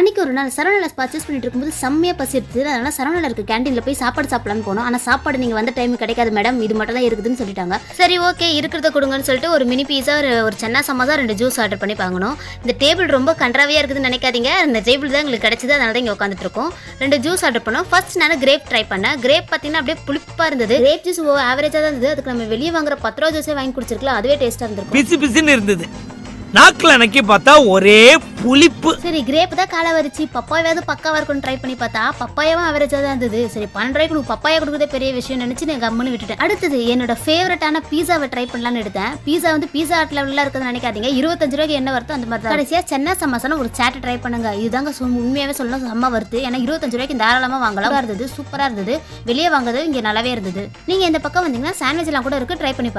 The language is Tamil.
அன்னைக்கு ஒரு நாள் சரவணால பர்ச்சேஸ் பண்ணிட்டு இருக்கும்போது செம்மையா பசி எடுத்துது. அதனால சரவணால இருக்க கேண்டீன்ல போய் சாப்பாடு சாப்பிடலாம்னு போனோம். ஆனா சாப்பாடு நீங்க வந்த டைம் கிடைக்காது மேடம், இது மட்டும் தான் இருக்குதுன்னு சொல்லிட்டாங்க. சரி ஓகே இருக்கிறத கொடுங்கன்னு சொல்லிட்டு ஒரு மினி பீஸா, ஒரு சென்னா சமோசா, 2 ஜூஸ் ஆர்டர் பண்ணி வாங்கணும். இந்த டேபிள் ரொம்ப கன்றாவியா இருக்குதுன்னு நினைக்காதீங்க, இந்த டேபிள் தான் எங்களுக்கு கிடைச்சது, அதனால தான் இங்க உட்காந்துட்டு இருக்கோம். 2 ஜூஸ் ஆர்டர் பண்ணோம். ஃபர்ஸ்ட் நான் கிரேப் ட்ரை பண்ணேன். கிரேப் பார்த்தீங்கன்னா அப்படியே புளிப்பா இருந்தது. கிரேப் ஜூஸ் ஆவரேஜா தான் இருந்தது. அதுக்கு நம்ம வெளியே வாங்குற 10 ரூபா ஜூஸே வாங்கி குடிச்சிருக்கலாம், அதுவே டேஸ்டா இருந்திருக்கும். பிசு பிசுன்னு இருந்தது, நாக்குல நக்கி பார்த்தா ஒரே புளிப்பு. சரி கிரேப் தான் காலை வரிச்சு, பப்பாயாவது பக்காவா இருக்கும்னு ட்ரை பண்ணி பார்த்தா பப்பாயாவும் அவரேஜா தான் இருந்தது. சரி 12 ரூபாய்க்கு பப்பாயா கொடுக்குறதே பெரிய விஷயம் நினைச்சு நான் கம்முன்னு விட்டுட்டேன். அடுத்தது என்னோட ஃபேவரட்டான பீஸாவை ட்ரை பண்ணலான்னு எடுத்தேன். பீஸா வந்து பீஸா ஹட் லெவலில் இருக்குதுன்னு நினைக்காதீங்க, 25 ரூபாய்க்கு என்ன வருத்தோ அந்த மாதிரி தான். கடைசியா சென்னா சமோசான ஒரு சாட் ட்ரை பண்ணுங்க. இதுதாங்க உண்மையாவே சொல்லணும், செம்ம வருது. ஏன்னா 25 ரூபாய்க்கு தாராளமா வாங்கலாம். இருந்தது, சூப்பரா இருந்தது. வெளியே வாங்குறது இங்க நல்லாவே இருந்தது. நீங்க இந்த பக்கம் வந்தீங்கன்னா சாண்ட்விச் எல்லாம் கூட இருக்கு, ட்ரை பண்ணி